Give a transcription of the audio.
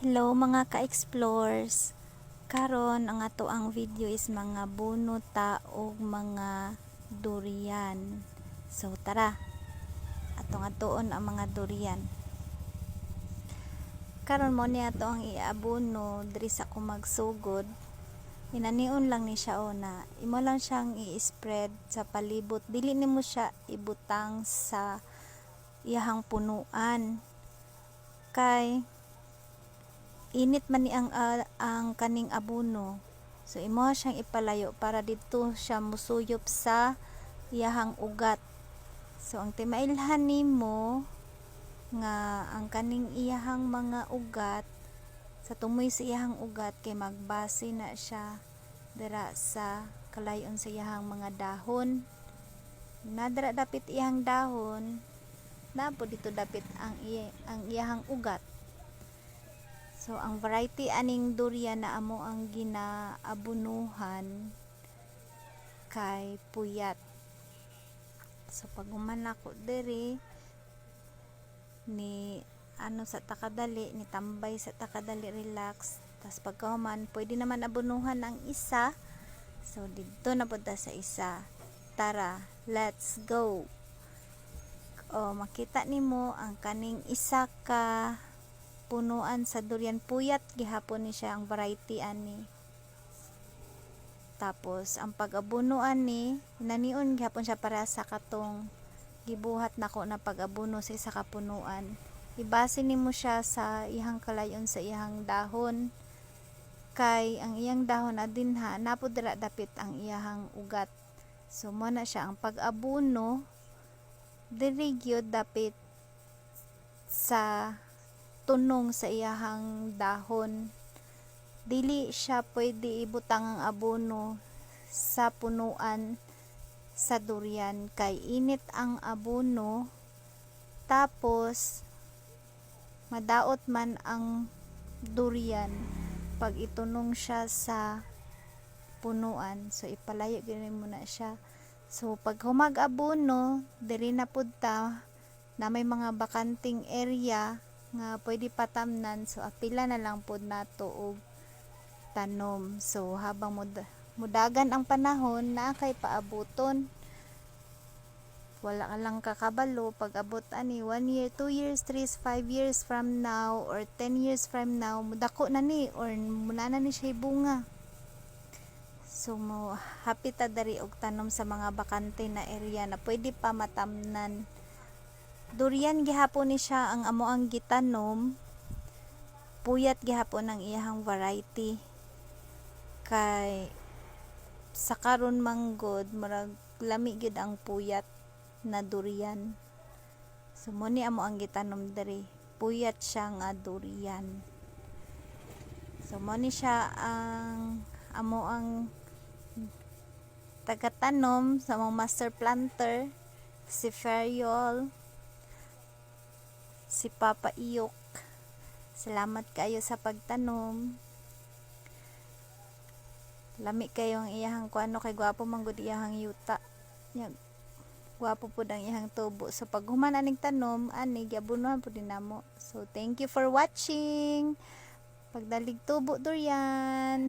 Hello mga ka-explores. Karon ang ato ang video is mga bunota o mga durian. So tara, atong atoon ang mga durian. Karon mo ni ato ang iabuno diri sa ko magsugod. Inanion lang ni siya na imo lang siyang i-spread sa palibot. Dili nimo siya ibutang sa iyahang punuan. Kay init man ni ang kaning abono, so imo siyang ipalayo para dito siya musuyop sa iyahang ugat. So ang timailhan nimo nga ang kaning iyahang mga ugat, sa tumoy sa iyahang ugat kay magbase na siya dira sa kalayon sa iyahang mga dahon. Nadara dapit iyang dahon, napo dito dapit ang iyahang ugat. So ang variety aning durian na amo ang ginaabunuhan kay puyat. So pag human ako diri ni sa takadali, ni tambay sa takadali, relax. Tas pagkahuman pwede naman abunuhan ang isa. So dito na punta sa isa. Tara, let's go. Makita nimo ang kaning isa ka punuan sa durian, puyat gihapon ni siya ang variety ani. Tapos ang pag-abunuan ni nanion gihapon siya para sa katong gibuhat nako na pag-abuno sa isa ka punuan. Ibase nimo siya sa iyang kalayon sa iyang dahon, kay ang iyang dahon adinha napud dira dapit ang iyang ugat. So mo na siya ang pag-abuno diri gyud dapit sa tunong sa iyahang dahon. Dili siya pwede ibutang ang abono sa punuan sa durian kay init ang abono, tapos madaot man ang durian pag itunong siya sa punuan. So ipalayo gyud mo na siya. So pag humag abono diri na pud ta na may mga bakanting area nga pwede patamnan, so apila na lang pod nato og tanom. So habang mudagan ang panahon na kay paabuton, wala ka lang kakabalo pag abot ani 1 year, 2 years, 3 years, 5 years from now or 10 years from now mudako na ni or muna na ni siya bunga. So mo hapit ta dari og tanom sa mga bakante na area na pwede pa matamnan. Durian gihapon ni siya ang amo ang gitanom, puyat gihapon ang iyahang variety. Kay sa karon manggod murag lami gyud ang puyat na durian. So mo ni amo ang gitanom diri, puyat siya nga durian. So mo ni siya ang amo ang tagatanom sa mga master planter, si Feriol, si Papa Iyok. Salamat kayo sa pagtanom. Lami kayo ang iyahang kuano, kay gwapo man gud iyahang yuta. Gwapo pud ang iyahang tubo. So pag human aning tanom, ani giabunuhan pud dinamo. So thank you for watching. Pagdalig tubo durian.